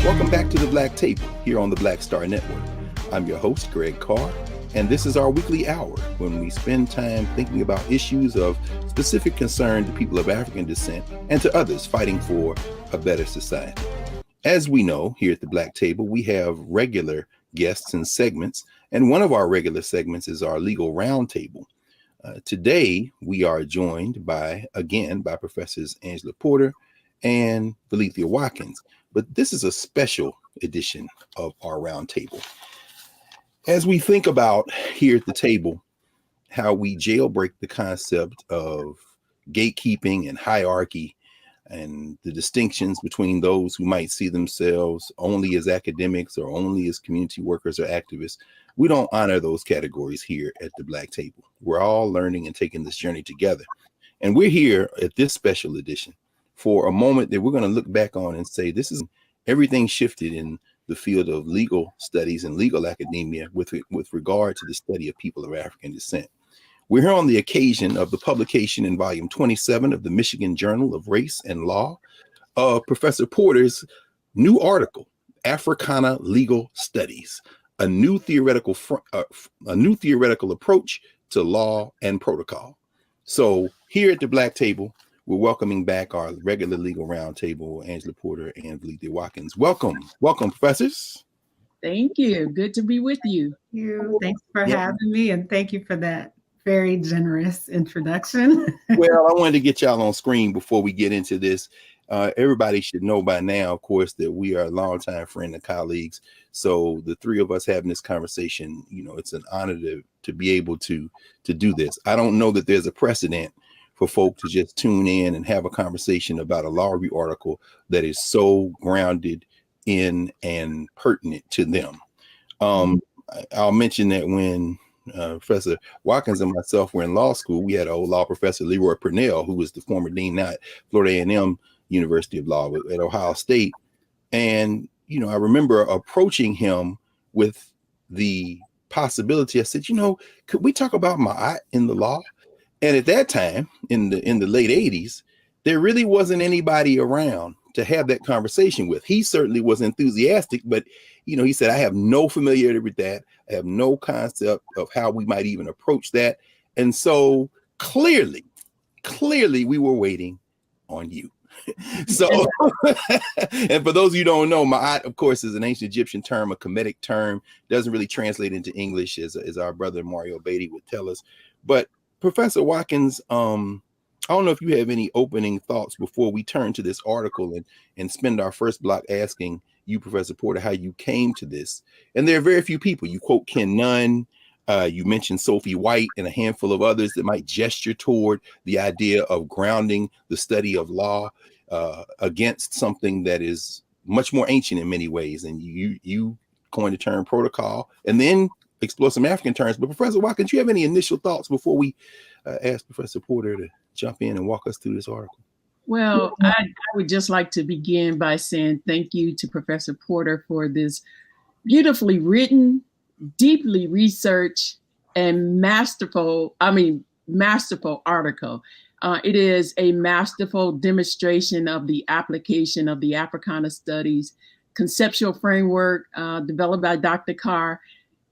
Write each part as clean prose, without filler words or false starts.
Welcome back to the Black Table here on the Black Star Network. I'm your host, Greg Carr, and this is our weekly hour when we spend time thinking about issues of specific concern to people of African descent and to others fighting for a better society. As we know, here at the Black Table, we have regular guests and segments, and one of our regular segments is our legal roundtable. Today, we are joined by Professors Angela Porter and Valethia Watkins. But this is a special edition of our roundtable. As we think about here at the table, how we jailbreak the concept of gatekeeping and hierarchy and the distinctions between those who might see themselves only as academics or only as community workers or activists, we don't honor those categories here at the Black Table. We're all learning and taking this journey together. And we're here at this special edition for a moment that we're going to look back on and say, this is everything shifted in the field of legal studies and legal academia with regard to the study of people of African descent. We're here on the occasion of the publication in volume 27 of the Michigan Journal of Race and Law of Professor Porter's new article, Africana Legal Studies, a new theoretical approach to law and protocol. So here at the Black Table, we're welcoming back our regular legal roundtable, Angela Porter and Valethia Watkins. Welcome, professors. Thank you. Good to be with you. Thanks for having me, and thank you for that very generous introduction. Well, I wanted to get y'all on screen before we get into this. Everybody should know by now, of course, that we are a longtime friend and colleagues. So the three of us having this conversation, it's an honor to be able to do this. I don't know that there's a precedent for folk to just tune in and have a conversation about a law review article that is so grounded in and pertinent to them. I'll mention that when Professor Watkins and myself were in law school, we had an old law professor, Leroy Purnell, who was the former dean now at Florida A&M University of Law at Ohio State. And, I remember approaching him with the possibility. I said, could we talk about Ma'at in the law? And at that time, in the late 80s, there really wasn't anybody around to have that conversation with. He certainly was enthusiastic, but he said, I have no familiarity with that. I have no concept of how we might even approach that. And so clearly we were waiting on you. So, and for those of you who don't know, Ma'at, of course, is an ancient Egyptian term, a Kemetic term, doesn't really translate into English, as our brother Mario Beatty would tell us. But Professor Watkins, I don't know if you have any opening thoughts before we turn to this article and spend our first block asking you, Professor Porter, how you came to this. And there are very few people. You quote Ken Nunn, you mentioned Sophie White and a handful of others that might gesture toward the idea of grounding the study of law against something that is much more ancient in many ways. And you coined the term protocol and then explore some African terms. But Professor Watkins, do you have any initial thoughts before we ask Professor Porter to jump in and walk us through this article? Well, I would just like to begin by saying thank you to Professor Porter for this beautifully written, deeply researched, and masterful article. It is a masterful demonstration of the application of the Africana Studies conceptual framework developed by Dr. Carr.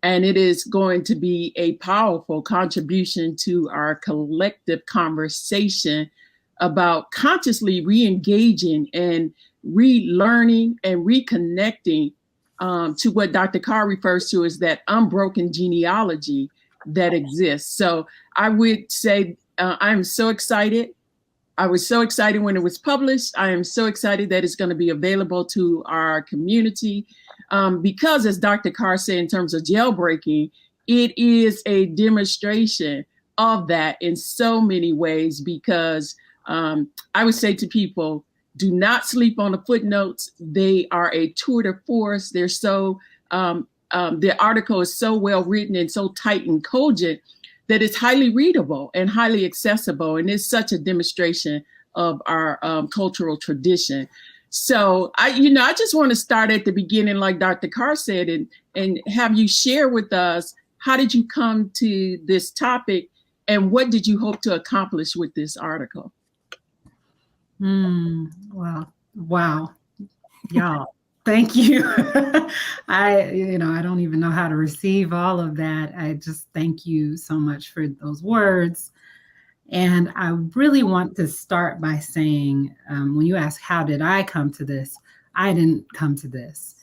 And it is going to be a powerful contribution to our collective conversation about consciously re-engaging and relearning and reconnecting to what Dr. Carr refers to as that unbroken genealogy that exists. So I would say I'm so excited. I was so excited when it was published. I am so excited that it's going to be available to our community. Because as Dr. Carr said, in terms of jailbreaking, it is a demonstration of that in so many ways, because I would say to people, do not sleep on the footnotes. They are a tour de force. They're so, the article is so well written and so tight and cogent that it's highly readable and highly accessible. And it's such a demonstration of our cultural tradition. So I just want to start at the beginning, like Dr. Carr said, and have you share with us, how did you come to this topic and what did you hope to accomplish with this article? Wow. Y'all, Thank you. I don't even know how to receive all of that. I just thank you so much for those words. And I really want to start by saying, when you ask, how did I come to this? I didn't come to this.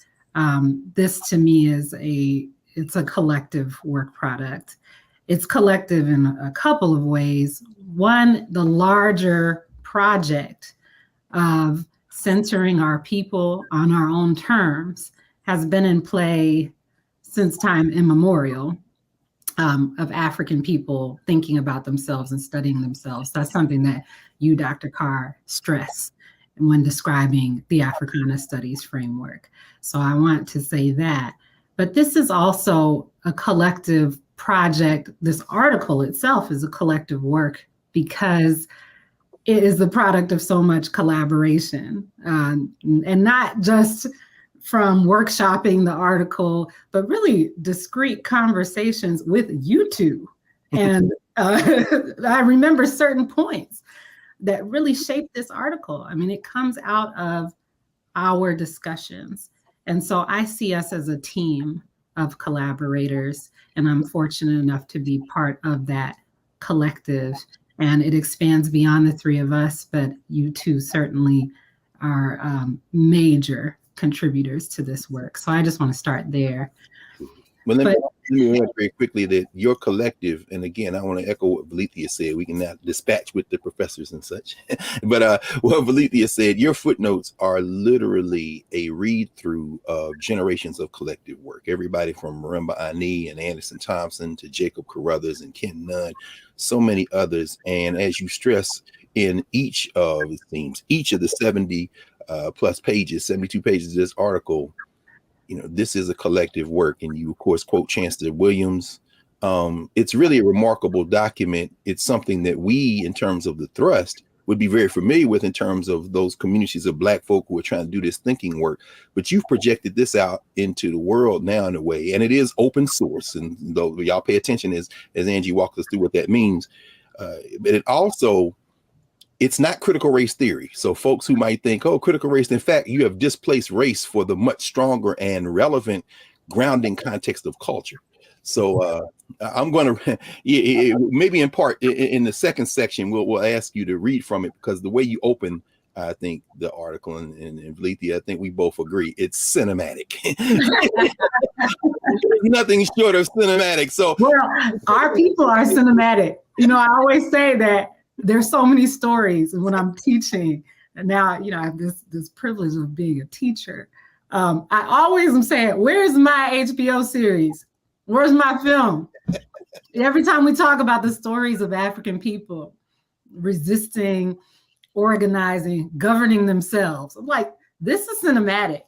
This to me it's a collective work product. It's collective in a couple of ways. One, the larger project of centering our people on our own terms has been in play since time immemorial, of African people thinking about themselves and studying themselves. That's something that you, Dr. Carr, stress when describing the Africana Studies framework. So I want to say that. But this is also a collective project. This article itself is a collective work because it is the product of so much collaboration, and not just from workshopping the article, but really discrete conversations with you two. And I remember certain points that really shaped this article. I mean, it comes out of our discussions. And so I see us as a team of collaborators, and I'm fortunate enough to be part of that collective. And it expands beyond the three of us, but you two certainly are major contributors to this work. So I just want to start there. Well, let me add very quickly that your collective, and again, I want to echo what Valethia said. We can now dispatch with the professors and such. But what Valethia said, your footnotes are literally a read through of generations of collective work. Everybody from Marimba Ani and Anderson Thompson to Jacob Carruthers and Ken Nunn, so many others. And as you stress in each of it seems, each of the 70 plus pages, 72 pages of this article, this is a collective work. And you, of course, quote Chancellor Williams. It's really a remarkable document. It's something that we, in terms of the thrust, would be very familiar with in terms of those communities of Black folk who are trying to do this thinking work. But you've projected this out into the world now in a way, and it is open source. And though y'all pay attention as Angie walks us through what that means, but it also, it's not critical race theory. So folks who might think, oh, critical race, in fact, you have displaced race for the much stronger and relevant grounding context of culture. So I'm going to, maybe in part, in the second section, we'll ask you to read from it, because the way you open, I think, the article, and Valethia, I think we both agree, it's cinematic. Nothing short of cinematic. So, well, our people are cinematic. I always say that there's so many stories when I'm teaching, and now, I have this privilege of being a teacher. I always am saying, where's my HBO series? Where's my film? Every time we talk about the stories of African people resisting, organizing, governing themselves, I'm like, this is cinematic.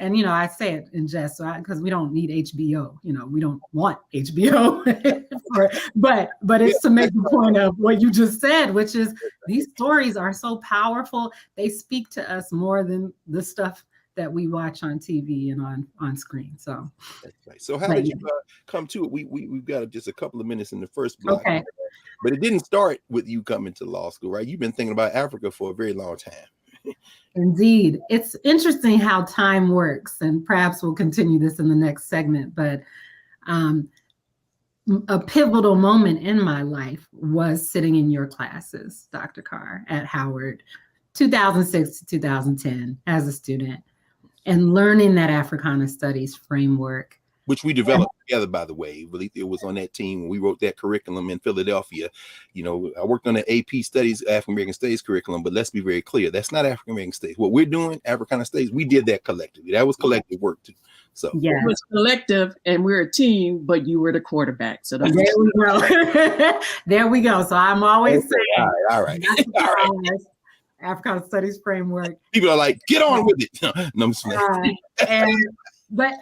And, I say it in jest, because we don't need HBO, we don't want HBO, but it's to make the point of what you just said, which is these stories are so powerful. They speak to us more than the stuff that we watch on TV and on screen. So that's right. So how did you come to it? We've got just a couple of minutes in the first block. Okay. But it didn't start with you coming to law school, right? You've been thinking about Africa for a very long time. Indeed. It's interesting how time works, and perhaps we'll continue this in the next segment, but a pivotal moment in my life was sitting in your classes, Dr. Carr, at Howard, 2006 to 2010 as a student, and learning that Africana Studies framework. Which we developed together, by the way. Valethia was on that team when we wrote that curriculum in Philadelphia. I worked on the AP Studies, African American Studies curriculum, but let's be very clear, that's not African American Studies. What we're doing, Africana Studies, we did that collectively. That was collective work too. So it was collective, and we're a team, but you were the quarterback. So that's there we go. There we go. So I'm always saying, all right. Africana Studies framework. People are like, get on with it. No, but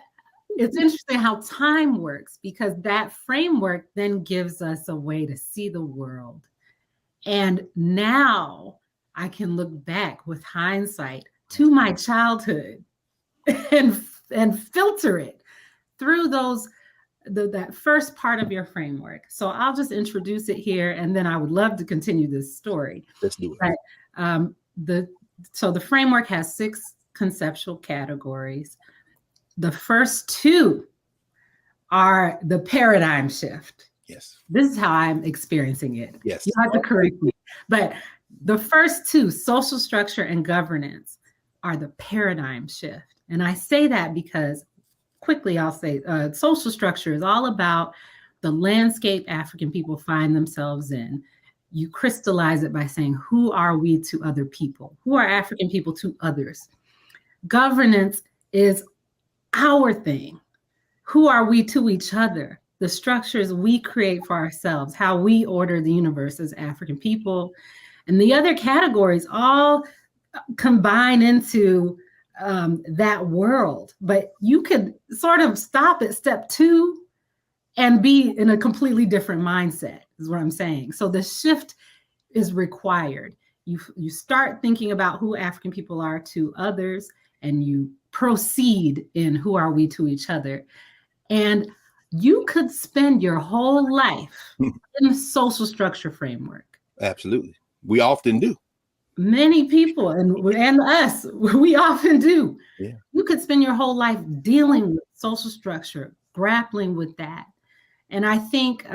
it's interesting how time works, because that framework then gives us a way to see the world. And now I can look back with hindsight to my childhood and filter it through that first part of your framework. So I'll just introduce it here, and then I would love to continue this story. Let's do it. But, so the framework has 6 conceptual categories. The first two are the paradigm shift. Yes. This is how I'm experiencing it. Yes. You have to correct me. But the first two, social structure and governance, are the paradigm shift. And I say that because quickly I'll say social structure is all about the landscape African people find themselves in. You crystallize it by saying, who are we to other people? Who are African people to others? Governance is our thing. Who are we to each other? The structures we create for ourselves, how we order the universe as African people. And the other categories all combine into that world. But you could sort of stop at step two and be in a completely different mindset, is what I'm saying. So the shift is required. You start thinking about who African people are to others, and you proceed in who are we to each other. And you could spend your whole life in the social structure framework. Absolutely. We often do. Many people and us, we often do. Yeah. You could spend your whole life dealing with social structure, grappling with that. And I think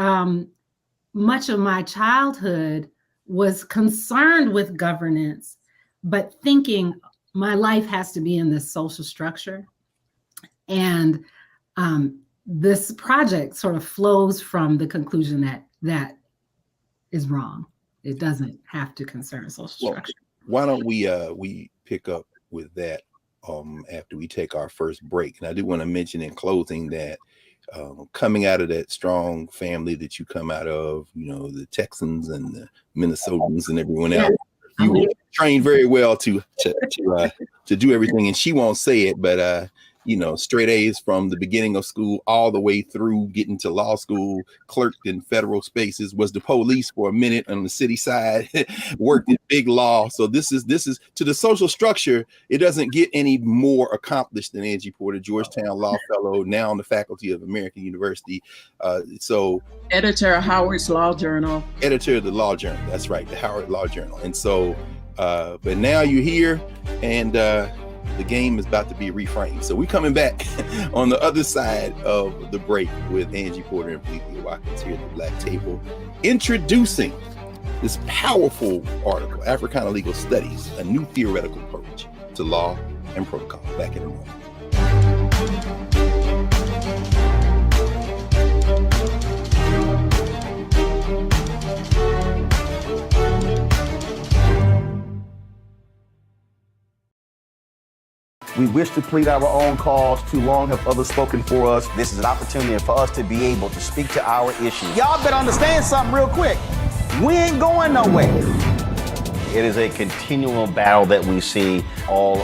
much of my childhood was concerned with governance, but thinking my life has to be in this social structure. And this project sort of flows from the conclusion that that is wrong. It doesn't have to concern social structure. Why don't we pick up with that after we take our first break? And I do want to mention in closing that coming out of that strong family that you come out of, you know, the Texans and the Minnesotans and everyone else, you were trained very well to do everything. And she won't say it, but you know, straight A's from the beginning of school all the way through getting to law school, clerked in federal spaces, was the police for a minute on the city side, worked in big law. So this is to the social structure. It doesn't get any more accomplished than Angie Porter, Georgetown Law Fellow, now on the faculty of American University. So editor of Howard's Law Journal. Editor of the Law Journal. That's right, the Howard Law Journal. And so, but now you're here, and the game is about to be reframed. So we're coming back on the other side of the break with Angie Porter and Felicia Watkins here at the Black Table, introducing this powerful article, Africana Legal Studies, a new theoretical approach to law and protocol. Back in a moment. We wish to plead our own cause. Too long have others spoken for us. This is an opportunity for us to be able to speak to our issues. Y'all better understand something real quick. We ain't going nowhere. It is a continual battle that we see all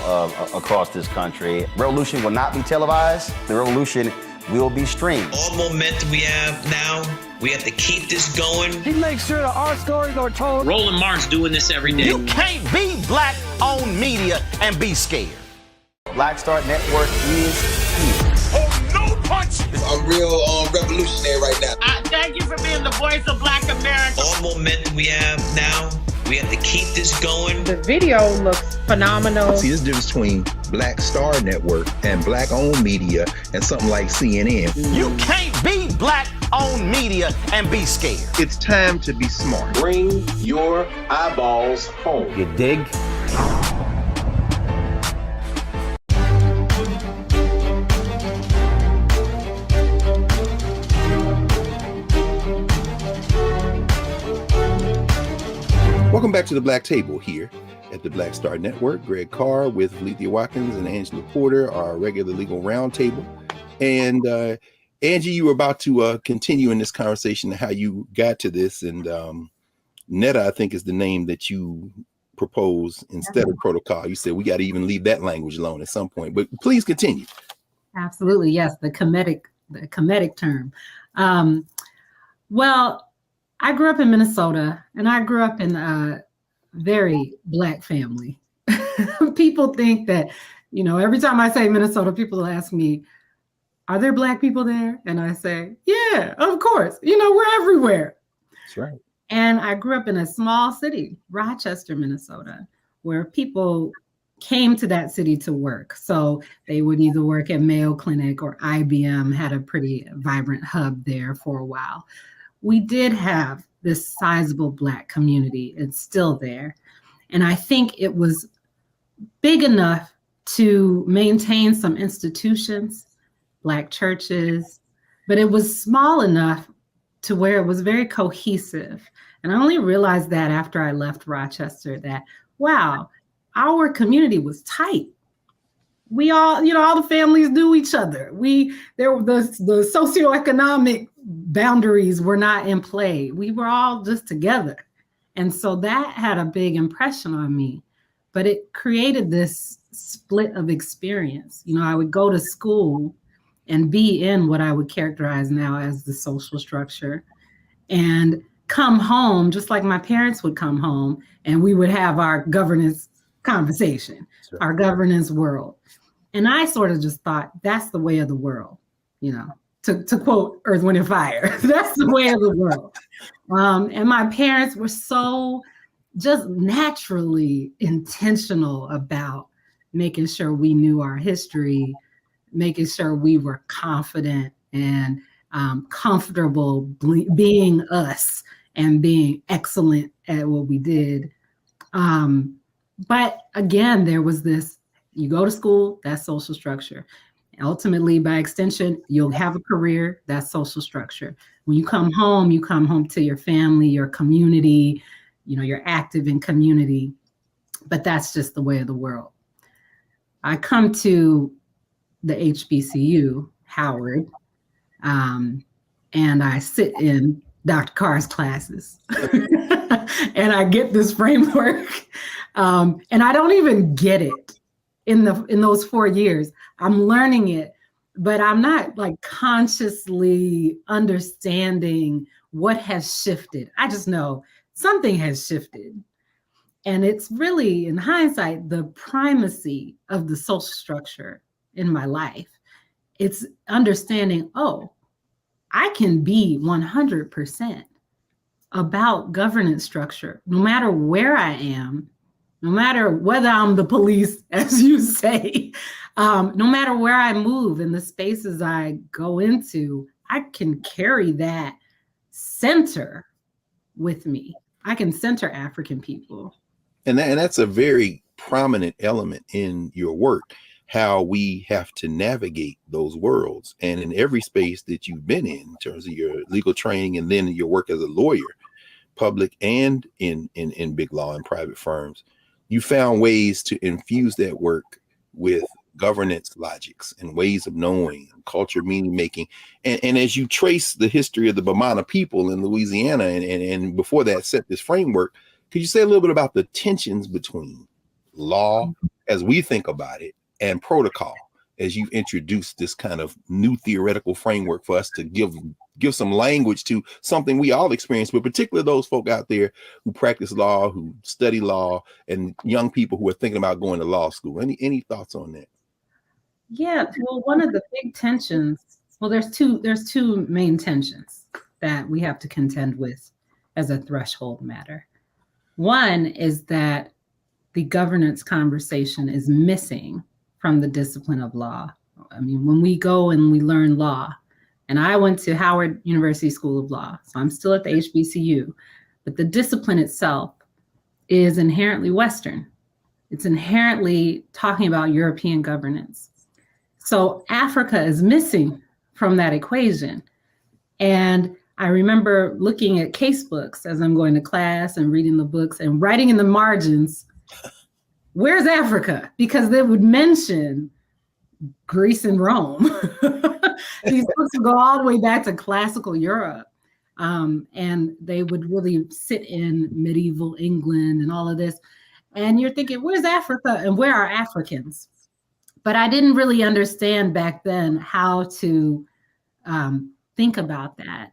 across this country. Revolution will not be televised. The revolution will be streamed. All momentum we have now, we have to keep this going. He makes sure that our stories are told. Roland Martin's doing this every day. You can't be black-owned media and be scared. Black Star Network is here. Oh, no punch! I'm real revolutionary right now. Thank you for being the voice of Black America. All momentum we have now, we have to keep this going. The video looks phenomenal. See, there's a difference between Black Star Network and black-owned media and something like CNN. You can't be black-owned media and be scared. It's time to be smart. Bring your eyeballs home. You dig? Welcome back to the Black Table here at the Black Star Network. Greg Carr with Felicia Watkins and Angela Porter, our regular legal roundtable. And Angie, you were about to continue in this conversation how you got to this. And Netta, I think, is the name that you propose instead of protocol. You said we got to even leave that language alone at some point. But please continue. Absolutely, yes, the comedic term. Well, I grew up in Minnesota, and I grew up in a very Black family. People think that, you know, every time I say Minnesota, people ask me, are there Black people there? And I say, yeah, of course. You know, we're everywhere. That's right. And I grew up in a small city, Rochester, Minnesota, where people came to that city to work. So they would either work at Mayo Clinic or IBM had a pretty vibrant hub there for a while. We did have this sizable Black community. It's still there. And I think it was big enough to maintain some institutions, Black churches, but it was small enough to where it was very cohesive. And I only realized that after I left Rochester that, wow, our community was tight. We all, all the families knew each other. The socioeconomic boundaries were not in play. We were all just together. And so that had a big impression on me, but it created this split of experience. I would go to school and be in what I would characterize now as the social structure and come home just like my parents would come home, and we would have our governance conversation, sure, our governance world. And I sort of just thought that's the way of the world, to quote Earth, Wind and Fire, that's the way of the world. And my parents were so just naturally intentional about making sure we knew our history, making sure we were confident and comfortable being us and being excellent at what we did. But again, there was this, you go to school, that's social structure. Ultimately, by extension, you'll have a career, that's social structure. When you come home to your family, your community, you're active in community, but that's just the way of the world. I come to the HBCU, Howard, and I sit in Dr. Carr's classes and I get this framework, and I don't even get it in those 4 years. I'm learning it, but I'm not like consciously understanding what has shifted. I just know something has shifted. And it's really, in hindsight, the primacy of the social structure in my life. It's understanding, I can be 100% about governance structure, no matter where I am, no matter whether I'm the police, as you say, no matter where I move in the spaces I go into, I can carry that center with me. I can center African people. And that's a very prominent element in your work, how we have to navigate those worlds. And in every space that you've been in terms of your legal training and then your work as a lawyer, public and in big law and private firms, you found ways to infuse that work with governance logics and ways of knowing, culture, meaning making. And as you trace the history of the Bamana people in Louisiana and before that set this framework, could you say a little bit about the tensions between law as we think about it and protocol as you introduce this kind of new theoretical framework for us to give some language to something we all experience, but particularly those folk out there who practice law, who study law, and young people who are thinking about going to law school? Any thoughts on that? Yeah, well, one of the big tensions, there's two main tensions that we have to contend with as a threshold matter. One is that the governance conversation is missing from the discipline of law. I mean, when we go and we learn law, and I went to Howard University School of Law, so I'm still at the HBCU, but the discipline itself is inherently Western. It's inherently talking about European governance. So Africa is missing from that equation. And I remember looking at case books as I'm going to class and reading the books and writing in the margins, where's Africa? Because they would mention Greece and Rome. These books would go all the way back to classical Europe. And they would really sit in medieval England and all of this. And you're thinking, where's Africa and where are Africans? But I didn't really understand back then how to think about that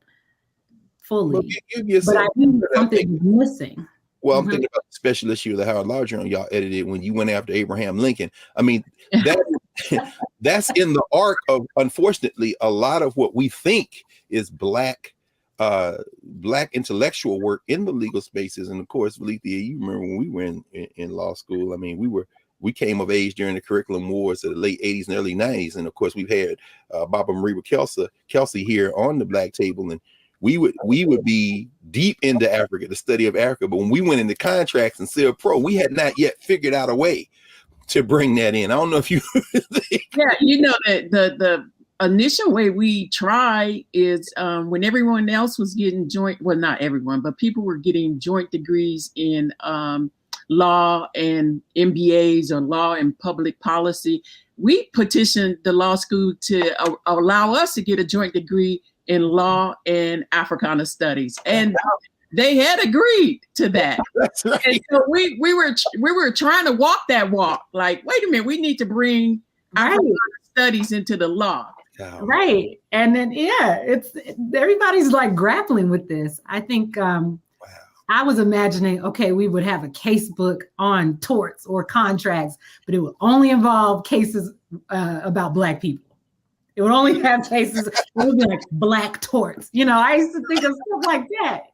fully. But I knew something was missing. Well, I'm thinking about the special issue of the Howard Law Journal y'all edited when you went after Abraham Lincoln. I mean, that's in the arc of, unfortunately, a lot of what we think is Black intellectual work in the legal spaces. And of course, Valethia, you remember when we were in law school, I mean, we were we came of age during the curriculum wars of the late 80s and early 90s. And of course, we've had Baba Marie Kelsey here on the Black Table, and we would be deep into Africa, the study of Africa. But when we went into contracts and Civ Pro, we had not yet figured out a way to bring that in. I don't know if you yeah, you know, that the initial way we try is when everyone else was getting joint, well, not everyone, but people were getting joint degrees in law and MBAs or law and public policy. We petitioned the law school to allow us to get a joint degree in law and Africana studies, and they had agreed to that. That's right. And so we were trying to walk that walk. Like, wait a minute, we need to bring Africana studies into the law. Right. And then, it's everybody's like grappling with this. I think I was imagining, okay, we would have a case book on torts or contracts, but it would only involve cases about Black people. It would only have cases, it would be like Black torts. You know, I used to think of stuff like that.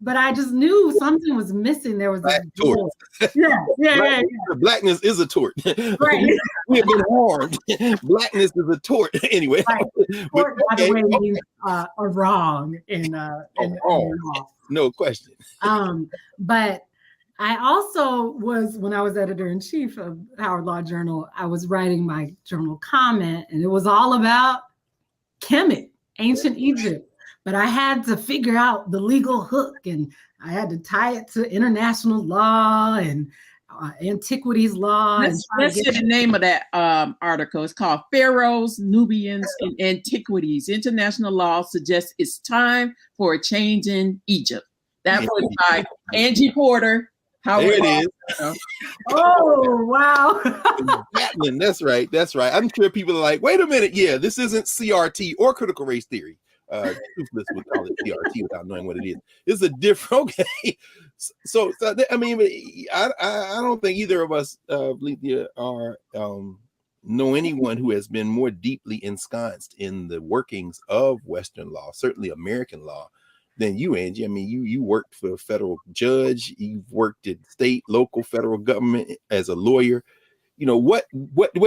But I just knew something was missing. There was Black tort. Yeah. Blackness is a tort. Right. We have been harmed. Blackness is a tort. Anyway. Right. Tort, by the way, means a wrong in law. No question. But I also was, when I was editor-in-chief of Howard Law Journal, I was writing my journal comment, and it was all about Kemet, ancient Egypt. But I had to figure out the legal hook, and I had to tie it to international law and antiquities law. Let's get the name of that article. It's called Pharaohs, Nubians, and Antiquities. International law suggests it's time for a change in Egypt. That was by Angie Porter. There it is. Oh, wow. That's right. I'm sure people are like, wait a minute. Yeah, this isn't CRT or critical race theory. Toothless would call it CRT without knowing what it is. It's a different, okay. So I mean, I don't think either of us are know anyone who has been more deeply ensconced in the workings of Western law, certainly American law, than you, Angie. I mean, you worked for a federal judge, you've worked at state, local, federal government as a lawyer. You know, what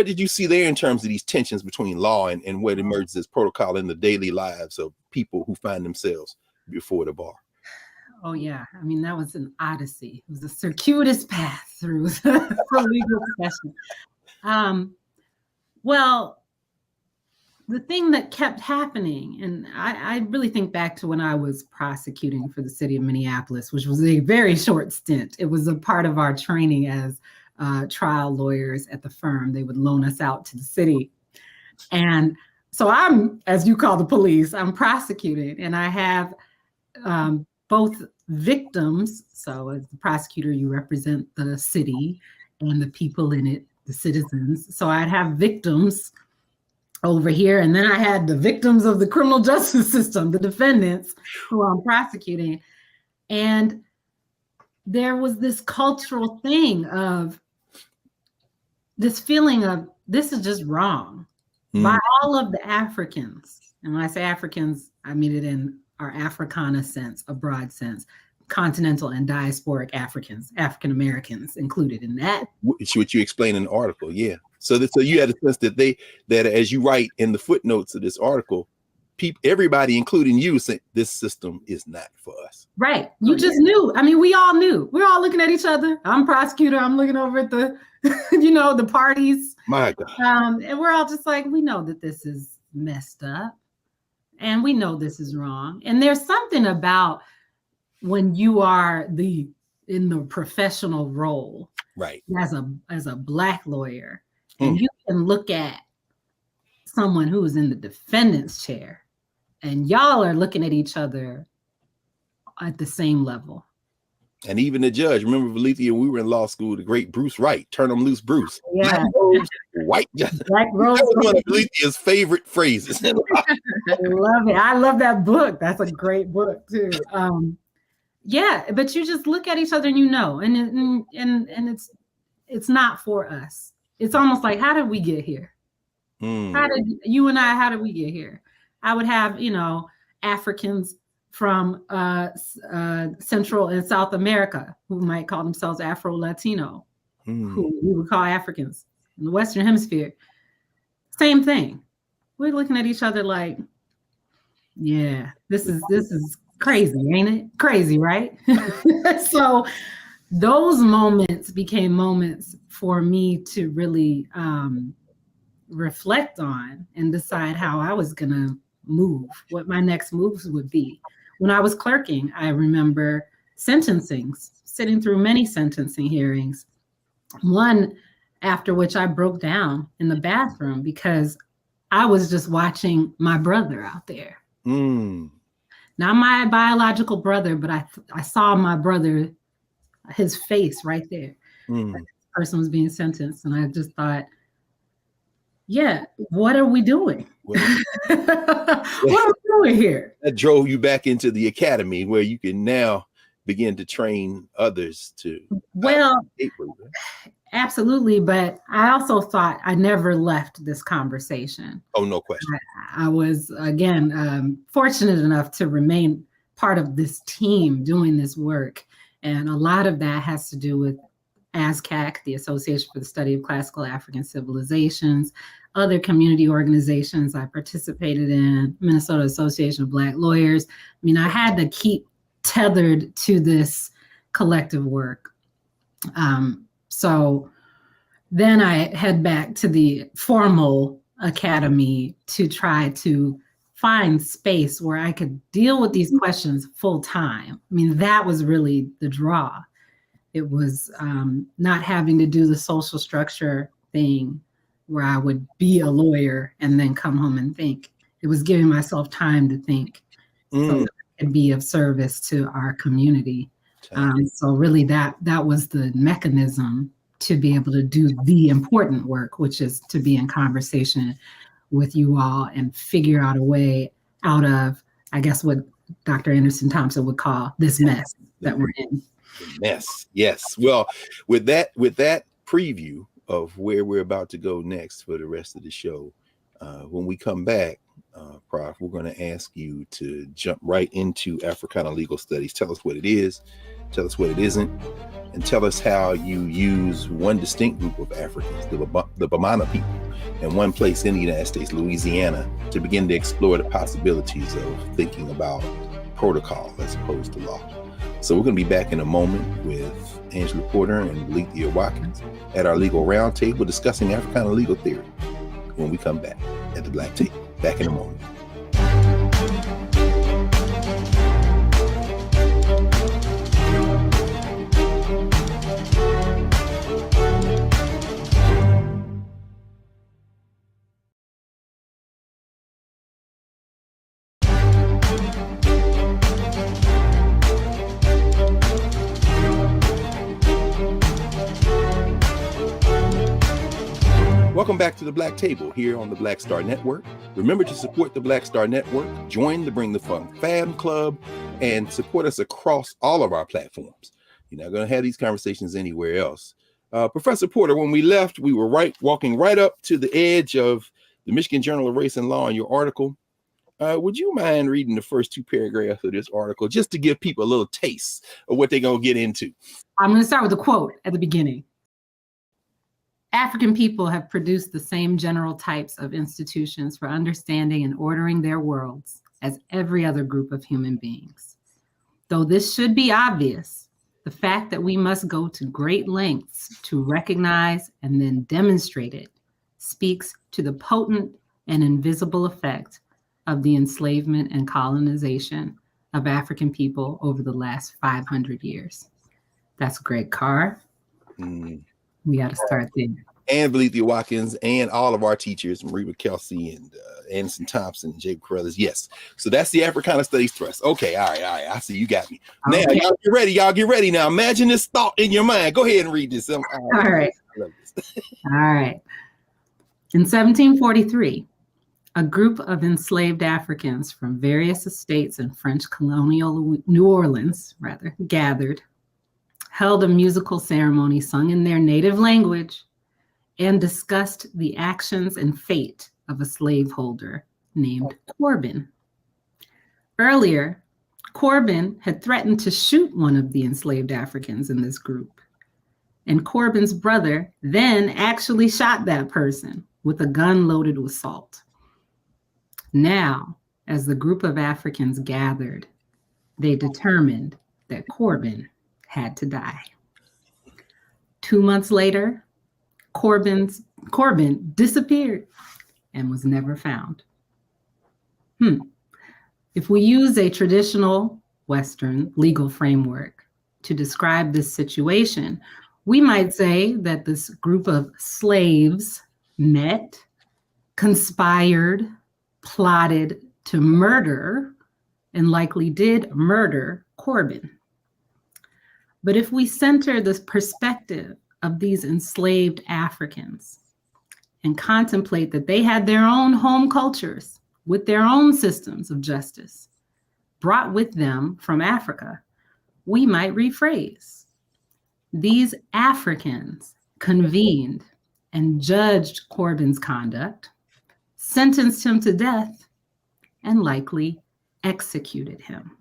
did you see there in terms of these tensions between law and what emerges as protocol in the daily lives of people who find themselves before the bar? Oh, yeah. I mean, that was an odyssey. It was a circuitous path through the legal profession. Well, the thing that kept happening, and I really think back to when I was prosecuting for the city of Minneapolis, which was a very short stint. It was a part of our training as trial lawyers at the firm. They would loan us out to the city. And so I'm, as you call the police, I'm prosecuting, and I have both victims. So as the prosecutor, you represent the city and the people in it, the citizens. So I'd have victims over here, and then I had the victims of the criminal justice system, the defendants who I'm prosecuting. And there was this cultural thing of this feeling of this is just wrong by all of the Africans. And when I say Africans, I mean it in our Africana sense, a broad sense, continental and diasporic Africans, African Americans included in that. Which you explain in the article, yeah. So you had a sense that as you write in the footnotes of this article, everybody, including you, said this system is not for us. Right. You just knew. I mean, we all knew. We're all looking at each other. I'm prosecutor. I'm looking over at the, the parties. My God. And we're all just like, we know that this is messed up, and we know this is wrong. And there's something about when you are in the professional role, right, as a Black lawyer, and you can look at someone who is in the defendant's chair, and y'all are looking at each other at the same level. And even the judge, remember, Valethia, we were in law school, the great Bruce Wright, turn them loose, Bruce. Yeah. Black rose, white judge. Black rose. That was one of Valethia's favorite phrases. I love it. I love that book. That's a great book too. Yeah, but you just look at each other and and it's not for us. It's almost like, how did we get here? How did we get here? I would have, Africans from Central and South America who might call themselves Afro-Latino. who we would call Africans in the Western Hemisphere. Same thing. We're looking at each other like, yeah, this is crazy, ain't it? Crazy, right? So those moments became moments for me to really reflect on and decide how I was going to move, what my next moves would be. When I was clerking, I remember sitting through many sentencing hearings, one after which I broke down in the bathroom because I was just watching my brother out there. Not my biological brother, but I saw my brother, his face right there. This person was being sentenced. And I just thought, yeah, what are we doing? What are we doing here? That drove you back into the academy where you can now begin to train others to. Well, absolutely. But I also thought I never left this conversation. Oh, no question. I was, again, fortunate enough to remain part of this team doing this work. And a lot of that has to do with ASCAC, the Association for the Study of Classical African Civilizations, other community organizations I participated in, Minnesota Association of Black Lawyers. I mean, I had to keep tethered to this collective work. So then I head back to the formal academy to try to find space where I could deal with these questions full time. I mean, that was really the draw. It was not having to do the social structure thing where I would be a lawyer and then come home and think. It was giving myself time to think so that I could be of service to our community. So really that was the mechanism to be able to do the important work, which is to be in conversation with you all and figure out a way out of, I guess, what Dr. Anderson Thompson would call this mess that we're in. Mess. Yes. Well, with that preview of where we're about to go next for the rest of the show, when we come back, Prof, we're going to ask you to jump right into Africana Legal Studies. Tell us what it is, tell us what it isn't, and tell us how you use one distinct group of Africans, the Bamana people, in one place in the United States, Louisiana, to begin to explore the possibilities of thinking about protocol as opposed to law. So we're going to be back in a moment with Angela Porter and Lethea Watkins at our legal roundtable discussing Africana legal theory when we come back at the Black Table. Back in a moment. Welcome back to the Black Table here on the Black Star Network. Remember to support the Black Star Network, join the Bring the Fun Fam Club, and support us across all of our platforms. You're not going to have these conversations anywhere else. Professor Porter, when we left, we were walking right up to the edge of the Michigan Journal of Race and Law in your article. Would you mind reading the first two paragraphs of this article just to give people a little taste of what they're going to get into? I'm going to start with a quote at the beginning. African people have produced the same general types of institutions for understanding and ordering their worlds as every other group of human beings. Though this should be obvious, the fact that we must go to great lengths to recognize and then demonstrate it speaks to the potent and invisible effect of the enslavement and colonization of African people over the last 500 years. That's Greg Carr. We got to start there. And Lethea Watkins and all of our teachers, Marie Kelsey and Anderson Thompson and Jay Corrales. Yes. So that's the Africana Studies Thrust. Okay. All right. I see you got me. Now, okay. Y'all get ready. Y'all get ready. Now, imagine this thought in your mind. Go ahead and read this. All right. All right. In 1743, a group of enslaved Africans from various estates in French colonial New Orleans, gathered, held a musical ceremony sung in their native language, and discussed the actions and fate of a slaveholder named Corbin. Earlier, Corbin had threatened to shoot one of the enslaved Africans in this group. And Corbin's brother then actually shot that person with a gun loaded with salt. Now, as the group of Africans gathered, they determined that Corbin had to die. 2 months later, Corbin disappeared and was never found. If we use a traditional Western legal framework to describe this situation, we might say that this group of slaves met, conspired, plotted to murder, and likely did murder Corbin. But if we center this perspective of these enslaved Africans and contemplate that they had their own home cultures with their own systems of justice brought with them from Africa, we might rephrase. These Africans convened and judged Corbin's conduct, sentenced him to death, and likely executed him.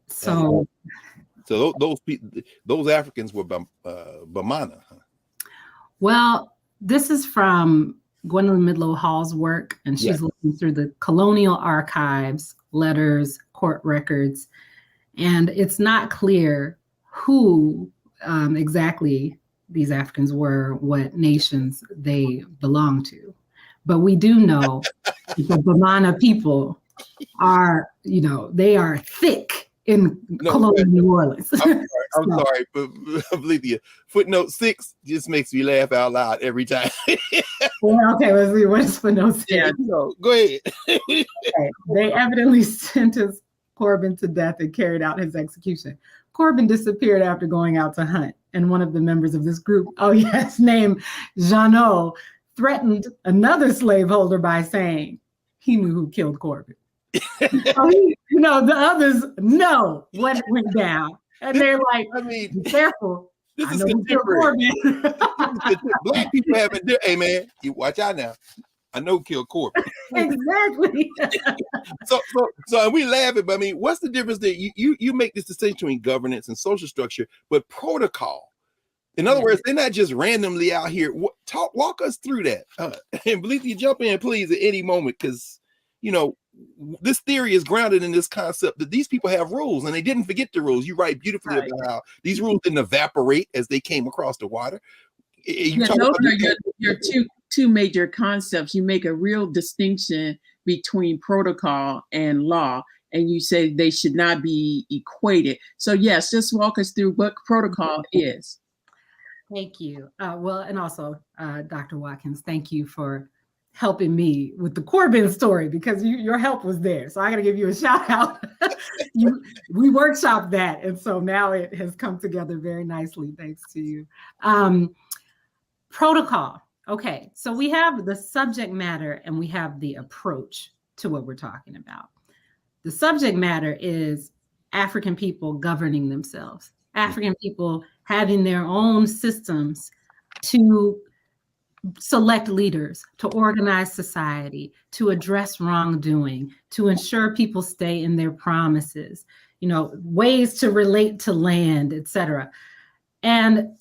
So those Africans were Bamana. Huh? Well, this is from Gwendolyn Midlow Hall's work, and she's looking through the colonial archives, letters, court records, and it's not clear who exactly these Africans were, what nations they belong to. But we do know the Bamana people are, they are thick in colonial New Orleans. I'm sorry, but believe you, footnote 6 just makes me laugh out loud every time. Well, okay, let's see. What is footnote 6? Yeah, no, go ahead. Okay. They evidently sentenced Corbin to death and carried out his execution. Corbin disappeared after going out to hunt, and one of the members of this group, named Jeannot, threatened another slaveholder by saying he knew who killed Corbin. The others know what went down. And they're like, be careful. This is contemporary. Black people haven't, hey man, you watch out now. I know who killed Corbin. Exactly. So we laugh at, but I mean, what's the difference that you make this distinction between governance and social structure, but protocol? In other words, they're not just randomly out here. Walk us through that. And believe you, jump in, please, at any moment, because this theory is grounded in this concept that these people have rules, and they didn't forget the rules. You write beautifully about how these rules didn't evaporate as they came across the water. Those are your two major concepts. You make a real distinction between protocol and law, and you say they should not be equated. So yes, just walk us through what protocol is. Thank you. And also, Dr. Watkins, thank you for helping me with the Corbin story, because your help was there. So I got to give you a shout out. We workshopped that. And so now it has come together very nicely, thanks to you. Protocol. Okay, so we have the subject matter and we have the approach to what we're talking about. The subject matter is African people governing themselves, African people having their own systems to select leaders, to organize society, to address wrongdoing, to ensure people stay in their promises, ways to relate to land, etc. And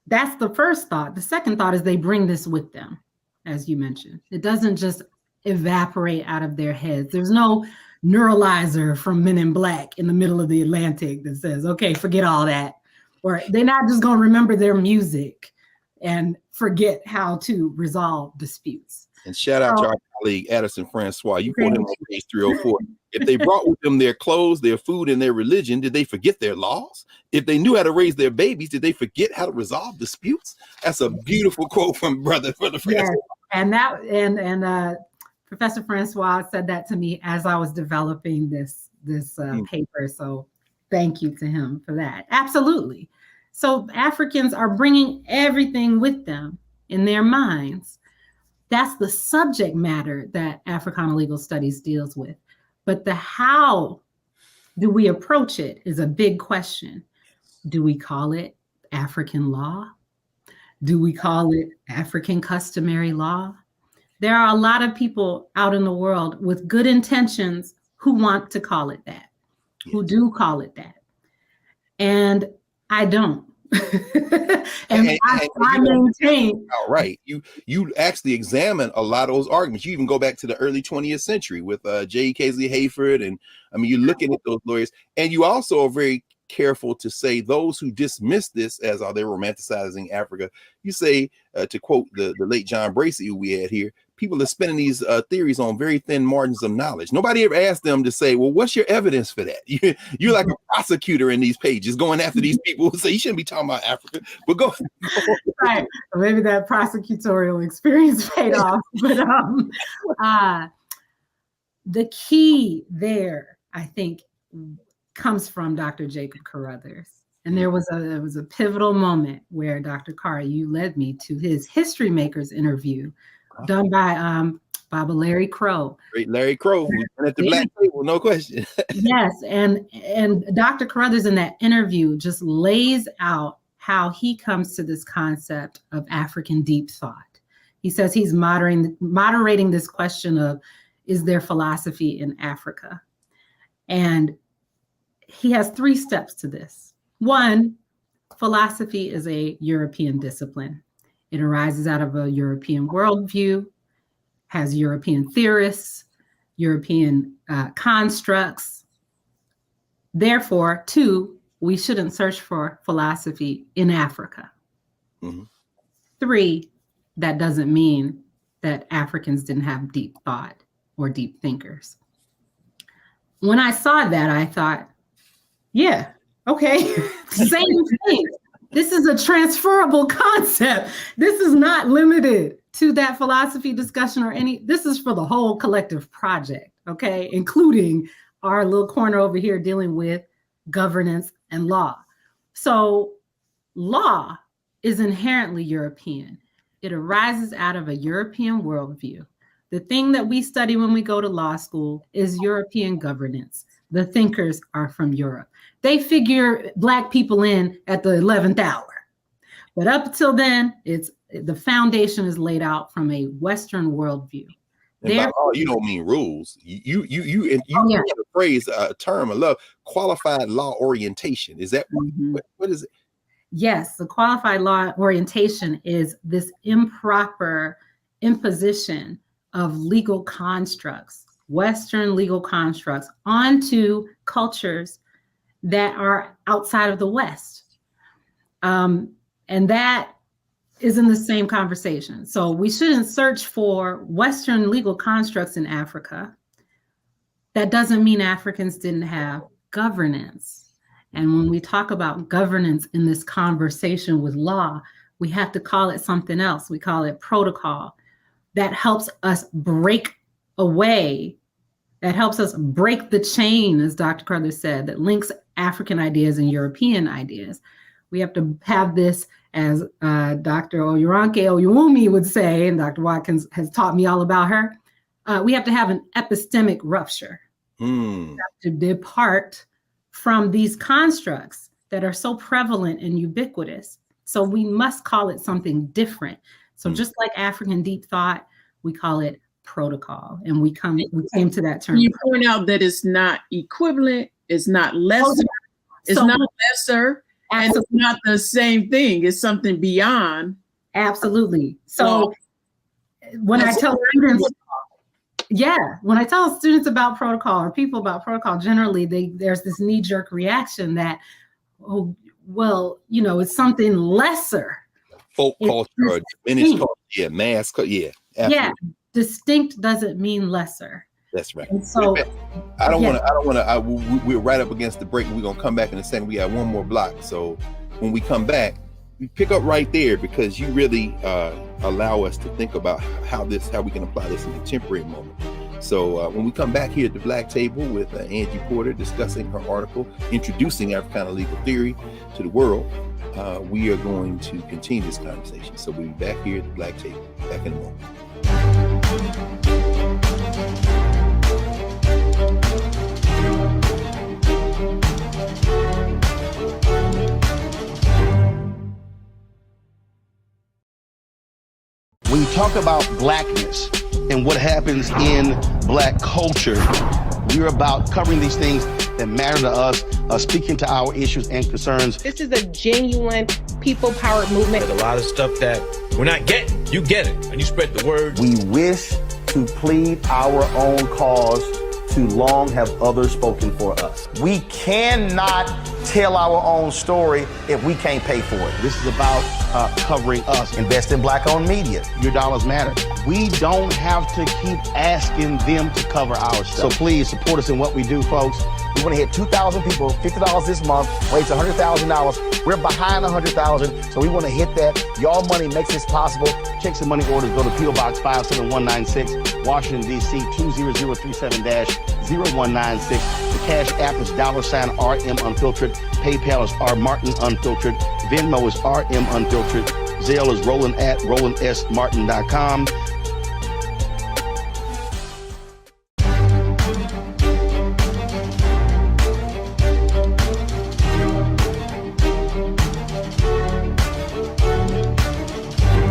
that's the first thought. The second thought is they bring this with them, as you mentioned. It doesn't just evaporate out of their heads. There's no neuralizer from Men in Black in the middle of the Atlantic that says, okay, forget all that. Or they're not just going to remember their music and forget how to resolve disputes. And shout out to our colleague, Addison Francois. You quote him on page 304. If they brought with them their clothes, their food, and their religion, did they forget their laws? If they knew how to raise their babies, did they forget how to resolve disputes? That's a beautiful quote from Brother Francois. Yes. And Professor Francois said that to me as I was developing this paper. So thank you to him for that. Absolutely. So Africans are bringing everything with them in their minds. That's the subject matter that Africana Legal Studies deals with. But the how do we approach it is a big question. Do we call it African law? Do we call it African customary law? There are a lot of people out in the world with good intentions who want to call it that, who do call it that. And I don't. and I maintain. Right. You actually examine a lot of those arguments. You even go back to the early 20th century with J. Casey Hayford. And I mean, you're looking at those lawyers, and you also are very careful to say those who dismiss this as are they romanticizing Africa. You say, to quote the late John Bracey, who we had here, people are spinning these theories on very thin margins of knowledge. Nobody ever asked them to say, well, what's your evidence for that? You're like a prosecutor in these pages going after these people who say you shouldn't be talking about Africa, but go. Right. Maybe that prosecutorial experience paid off. But the key there, I think, comes from Dr. Jacob Carruthers. And there was a pivotal moment where Dr. Carr, you led me to his History Makers interview done by Larry Crow. Great Larry Crow, who's been at the Black Table, no question. Yes, and Dr. Carruthers in that interview just lays out how he comes to this concept of African deep thought. He says he's moderating this question of, is there philosophy in Africa? And he has 3 steps to this. 1, philosophy is a European discipline. It arises out of a European worldview, has European theorists, European constructs. Therefore, 2, we shouldn't search for philosophy in Africa. 3, that doesn't mean that Africans didn't have deep thought or deep thinkers. When I saw that, I thought, yeah, okay, same thing. This is a transferable concept. This is not limited to that philosophy discussion or this is for the whole collective project, okay? Including our little corner over here dealing with governance and law. So law is inherently European. It arises out of a European worldview. The thing that we study when we go to law school is European governance. The thinkers are from Europe. They figure Black people in at the 11th hour. But up until then, the foundation is laid out from a Western worldview. And by law, you don't mean rules. You the phrase, term I love, qualified law orientation. Is that what is it? Yes, the qualified law orientation is this improper imposition of legal constructs, Western legal constructs, onto cultures that are outside of the West. And that is in the same conversation. So we shouldn't search for Western legal constructs in Africa. That doesn't mean Africans didn't have governance. And when we talk about governance in this conversation with law, we have to call it something else. We call it protocol. That helps us break away, that helps us break the chain, as Dr. Carruthers said, that links African ideas and European ideas. We have to have this, as Dr. Oyoranke Oyewumi would say, and Dr. Watkins has taught me all about her, we have to have an epistemic rupture. We have to depart from these constructs that are so prevalent and ubiquitous. So we must call it something different. So just like African deep thought, we call it protocol, and we came to that term. You point out that it's not equivalent, it's not lesser, it's not lesser, and it's not the same thing. It's something beyond. Absolutely. So when I tell students, when I tell students about protocol or people about protocol, generally there's this knee-jerk reaction that, oh, well, it's something lesser. Folk culture or diminished culture, mass culture, absolutely. Yeah, distinct doesn't mean lesser. That's right. And so I don't want to. We're right up against the break. We're gonna come back in a second. We got one more block. So when we come back, we pick up right there because you really allow us to think about how we can apply this in a contemporary moment. So when we come back here at the Black Table with Angie Porter discussing her article, Introducing Africana Legal Theory to the World, we are going to continue this conversation. So we'll be back here at the Black Table. Back in a moment. When you talk about Blackness and what happens in Black culture, We're about covering these things that matter to us, speaking to our issues and concerns. This is a genuine people-powered movement. There's a lot of stuff that we're not getting. You get it, and you spread the word. We wish to plead our own cause. Too long have others spoken for us. We cannot tell our own story if we can't pay for it. This is about covering us. Invest in Black-owned media. Your dollars matter. We don't have to keep asking them to cover our stuff. So please support us in what we do, folks. We want to hit 2,000 people, $50 this month, raise $100,000. We're behind 100,000, so we want to hit that. Y'all money makes this possible. Check some money orders. Go to P.O. Box 57196, Washington, D.C. 20037-0196. The Cash App is $RM Unfiltered. PayPal is R Martin Unfiltered. Venmo is RM Unfiltered. Zelle is Roland at RolandSMartin.com.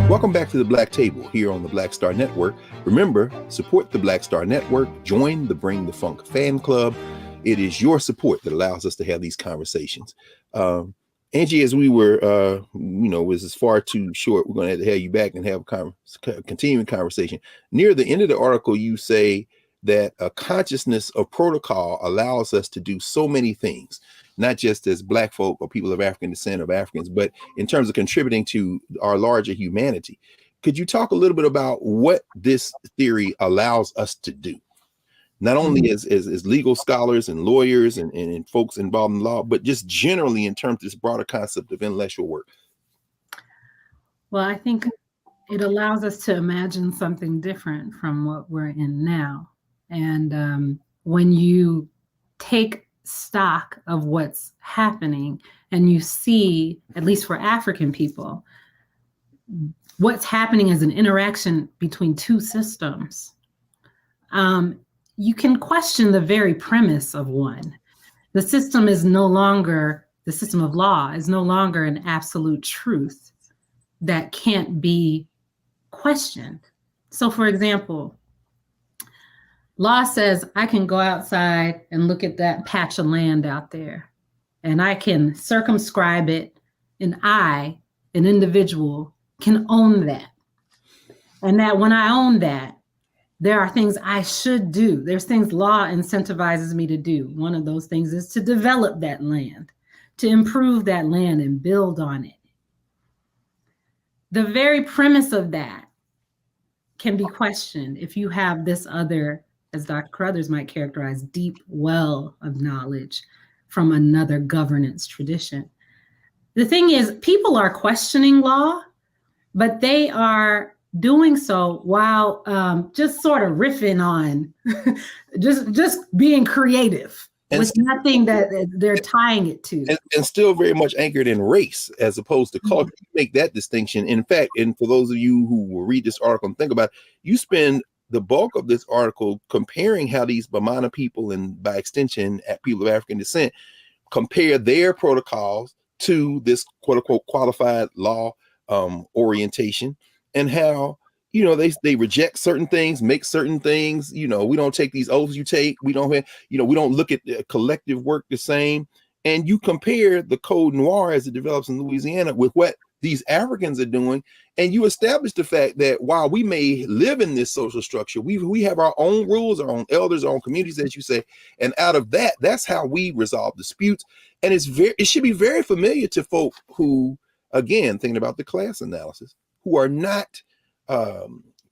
Welcome back to the Black Table here on the Black Star Network. Remember, support the Black Star Network. Join the Bring the Funk fan club. It is your support that allows us to have these conversations. Angie, as we were, was as far too short, we're going to have to have you back and have a continuing conversation. Near the end of the article, you say that a consciousness of protocol allows us to do so many things, not just as Black folk or people of African descent of Africans, but in terms of contributing to our larger humanity. Could you talk a little bit about what this theory allows us to do? Not only as legal scholars and lawyers and folks involved in law, but just generally in terms of this broader concept of intellectual work. Well, I think it allows us to imagine something different from what we're in now. And when you take stock of what's happening and you see, at least for African people, what's happening as an interaction between two systems, you can question the very premise of one. The system is no longer, the system of law is no longer an absolute truth that can't be questioned. So for example, law says I can go outside and look at that patch of land out there and I can circumscribe it, and I, an individual, can own that. And that when I own that, there are things I should do. There's things law incentivizes me to do. One of those things is to develop that land, to improve that land and build on it. The very premise of that can be questioned if you have this other, as Dr. Carruthers might characterize, deep well of knowledge from another governance tradition. The thing is, people are questioning law, but they are doing so while just sort of riffing on, just being creative and with nothing that they're tying it to. And still very much anchored in race as opposed to culture. You make that distinction. In fact, and for those of you who will read this article and think about it, you spend the bulk of this article comparing how these Bamana people, and by extension, people of African descent, compare their protocols to this quote unquote qualified law orientation, and how, they reject certain things, make certain things, we don't take these oaths you take. We don't have, we don't look at collective work the same. And you compare the Code Noir as it develops in Louisiana with what these Africans are doing. And you establish the fact that while we may live in this social structure, we have our own rules, our own elders, our own communities, as you say. And out of that, that's how we resolve disputes. And it should be very familiar to folk who, again, thinking about the class analysis, who are not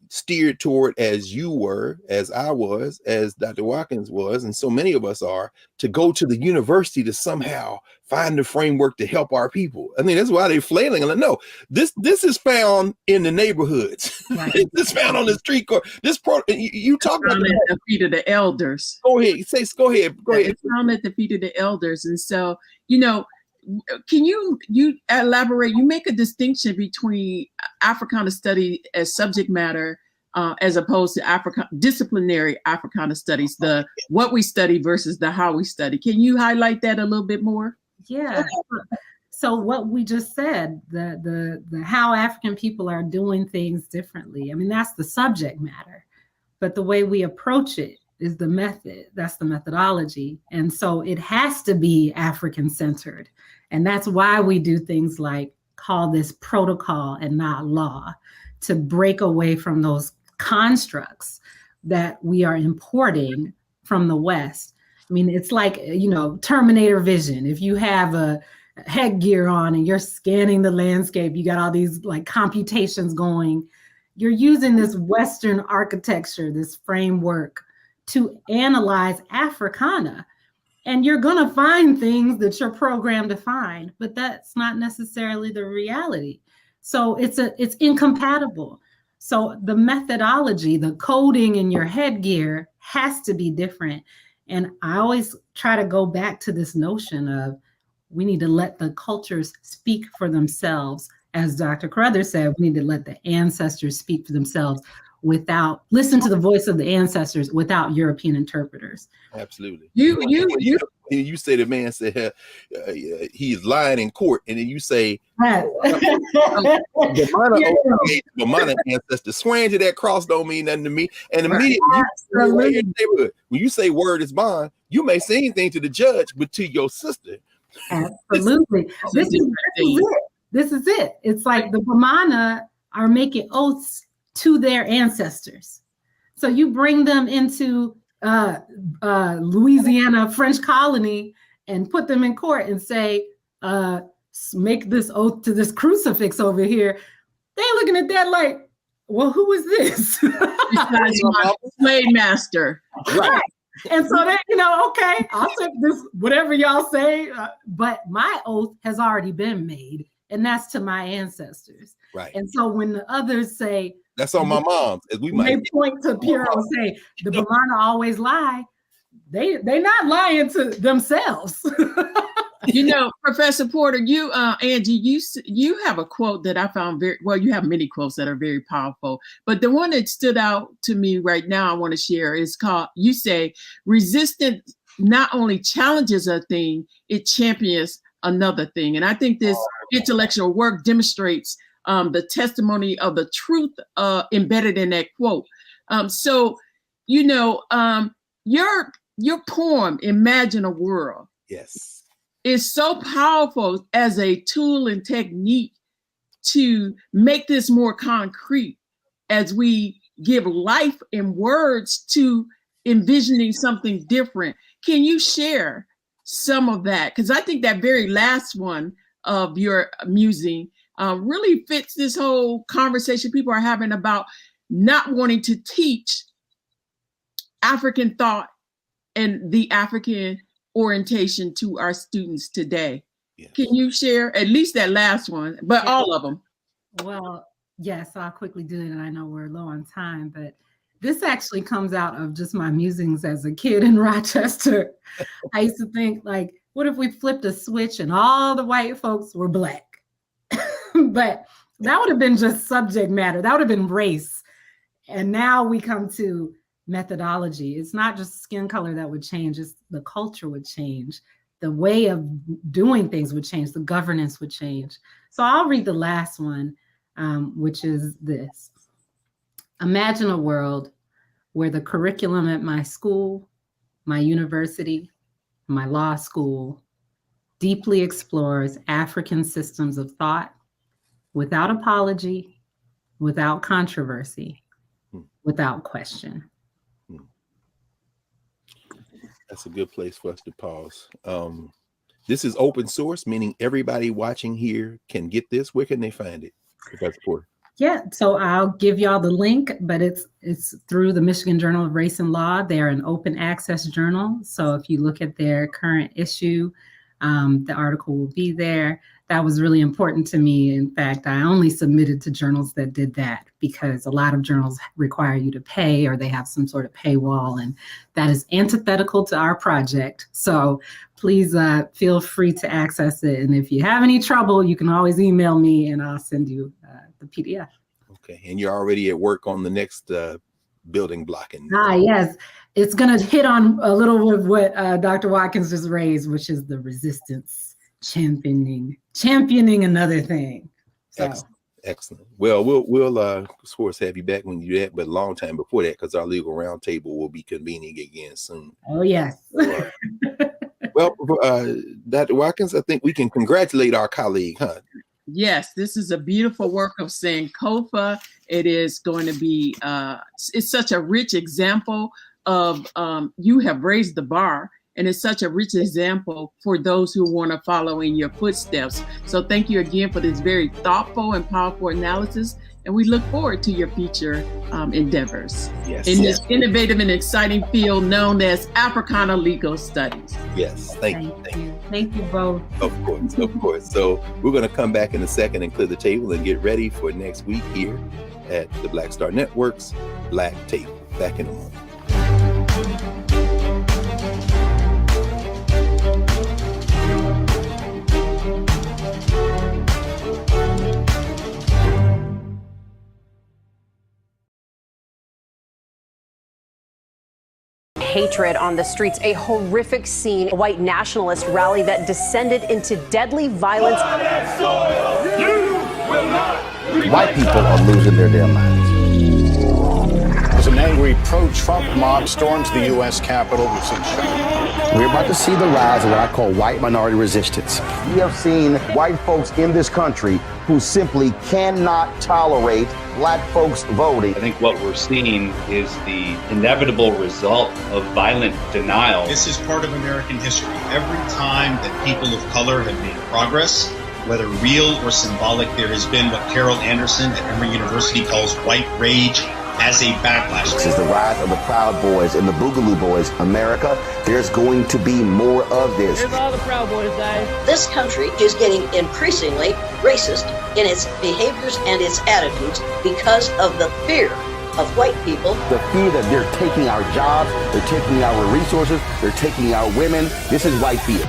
steered toward, as you were, as I was, as Dr. Watkins was, and so many of us are, to go to the university to somehow find a framework to help our people. I mean, that's why they're flailing. And no, this is found in the neighborhoods. Right. It's found on the street corner. You talk about at the feet of the elders. Go ahead. Go ahead. It's found at the feet of the elders. And so, can you elaborate? You make a distinction between Africana study as subject matter as opposed to disciplinary Africana studies, the what we study versus the how we study. Can you highlight that a little bit more? Yeah. So what we just said, the how African people are doing things differently. I mean, that's the subject matter, but the way we approach it is the method. That's the methodology. And so it has to be African centered. And that's why we do things like call this protocol and not law, to break away from those constructs that we are importing from the West. I mean, it's like, you know, Terminator vision. If you have a headgear on and you're scanning the landscape, you got all these like computations going, you're using this Western architecture, this framework to analyze Africana. And you're going to find things that you're programmed to find, but that's not necessarily the reality. So it's incompatible. So the methodology, the coding in your headgear has to be different. And I always try to go back to this notion of we need to let the cultures speak for themselves. As Dr. Carruthers said, we need to let the ancestors speak for themselves listen to the voice of the ancestors without European interpreters. Absolutely. You say the man said he's lying in court, and then you say the minor ancestor swearing to that cross don't mean nothing to me. And immediately when you say word is bond, you may say anything to the judge, but to your sister. Absolutely. This is it. It's like the Bamana are making oaths to their ancestors. So you bring them into Louisiana French colony and put them in court and say, make this oath to this crucifix over here. They're looking at that like, well, who is this? Slave master. Right. And so that, you know, okay, I'll take this, whatever y'all say, but my oath has already been made, and that's to my ancestors. Right. And so when the others say, that's on my mom's, as we might point to Puro and say, the Bamana always lie, they're not lying to themselves. You know, Professor Porter, you, Angie, you have a quote that I found you have many quotes that are very powerful, but the one that stood out to me right now I want to share is called, you say, resistance not only challenges a thing, it champions another thing. And I think this intellectual work demonstrates the testimony of the truth embedded in that quote. So, you know, your poem, Imagine a World. Yes. Is so powerful as a tool and technique to make this more concrete as we give life and words to envisioning something different. Can you share some of that? Because I think that very last one of your musing really fits this whole conversation people are having about not wanting to teach African thought and the African orientation to our students today. Yes. Can you share at least that last one, but all of them? Well, yes, I'll quickly do it, and I know we're low on time, but this actually comes out of just my musings as a kid in Rochester. I used to think, like, what if we flipped a switch and all the white folks were Black? But that would have been just subject matter. That would have been race. And now we come to methodology. It's not just skin color that would change, it's the culture would change. The way of doing things would change. The governance would change. So I'll read the last one, which is this. Imagine a world where the curriculum at my school, my university, my law school deeply explores African systems of thought without apology, without controversy, without question. That's a good place for us to pause. This is open source, meaning everybody watching here can get this. Where can they find it, Professor Porter? Yeah, so I'll give y'all the link, but it's through the Michigan Journal of Race and Law. They're an open access journal. So if you look at their current issue, the article will be there. That was really important to me. In fact, I only submitted to journals that did that because a lot of journals require you to pay or they have some sort of paywall, and that is antithetical to our project. So please feel free to access it. And if you have any trouble, you can always email me and I'll send you the PDF. Okay, and you're already at work on the next building block. Yes, it's going to hit on a little of what Dr. Watkins just raised, which is the resistance, championing another thing. So. Excellent. Well, we'll of course have you back when you do that, but a long time before that, because our legal roundtable will be convening again soon. Oh yes. Well, Dr. Watkins, I think we can congratulate our colleague, huh? Yes, this is a beautiful work of Sankofa. It is going to be, it's such a rich example of, you have raised the bar, and it's such a rich example for those who want to follow in your footsteps. So thank you again for this very thoughtful and powerful analysis. And we look forward to your future endeavors in this innovative and exciting field known as Africana Legal Studies. Yes, thank you. Thank you both. Of course. So we're going to come back in a second and clear the table and get ready for next week here at the Black Star Network's Black Table. Back in a moment. Hatred on the streets, a horrific scene, a white nationalist rally that descended into deadly violence. White people are losing their damn minds. As an angry pro-Trump mob storms the U.S. Capitol, we've seen shooting. We're about to see the rise of what I call white minority resistance. We have seen white folks in this country who simply cannot tolerate black folks voting. I think what we're seeing is the inevitable result of violent denial. This is part of American history. Every time that people of color have made progress, whether real or symbolic, there has been what Carol Anderson at Emory University calls white rage as a backlash. This is the rise of the Proud Boys and the Boogaloo Boys. America, there's going to be more of this. Here's all the Proud Boys, guys. This country is getting increasingly racist in its behaviors and its attitudes because of the fear of white people. The fear that they're taking our jobs, they're taking our resources, they're taking our women. This is white fear.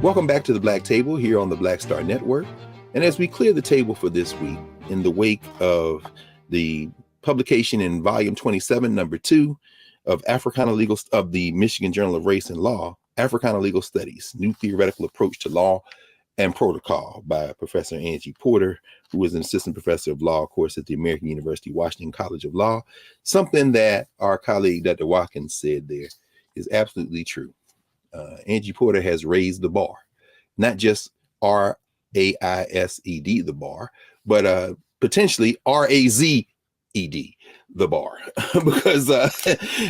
Welcome back to the Black Table here on the Black Star Network. And as we clear the table for this week, in the wake of the publication in volume 27, number 2 of Africana Legal of the Michigan Journal of Race and Law, Africana Legal Studies, New Theoretical Approach to Law and Protocol by Professor Angie Porter, who is an assistant professor of law, of course, at the American University Washington College of Law. Something that our colleague, Dr. Watkins, said there is absolutely true. Angie Porter has raised the bar, not just RAISED, the bar, but potentially RAZED, the bar, because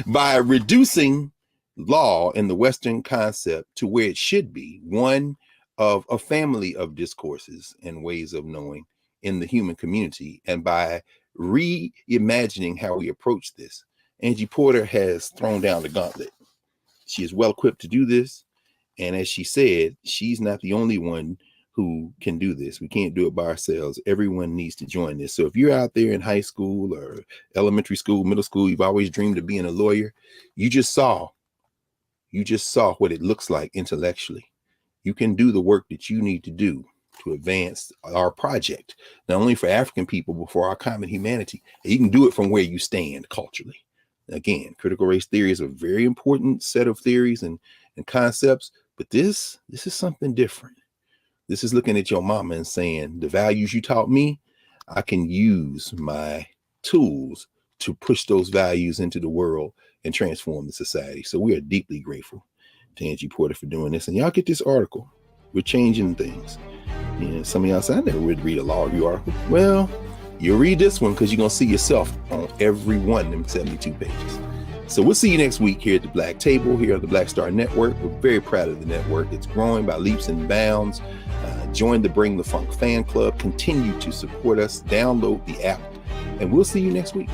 by reducing law in the Western concept to where it should be, one of a family of discourses and ways of knowing in the human community, and by reimagining how we approach this, Angie Porter has thrown down the gauntlet. She is well equipped to do this. And as she said, she's not the only one who can do this. We can't do it by ourselves. Everyone needs to join this. So if you're out there in high school or elementary school, middle school, you've always dreamed of being a lawyer, you just saw what it looks like intellectually. You can do the work that you need to do to advance our project, not only for African people, but for our common humanity. And you can do it from where you stand culturally. Again, critical race theory is a very important set of theories and concepts, but this is something different. This is looking at your mama and saying, the values you taught me, I can use my tools to push those values into the world and transform the society. So we are deeply grateful to Angie Porter for doing this. And y'all get this article. We're changing things. You know, some of y'all say, I never would read a law review article. Well, you'll read this one because you're going to see yourself on every one of them 72 pages. So we'll see you next week here at the Black Table, here at the Black Star Network. We're very proud of the network. It's growing by leaps and bounds. Join the Bring the Funk fan club. Continue to support us. Download the app. And we'll see you next week.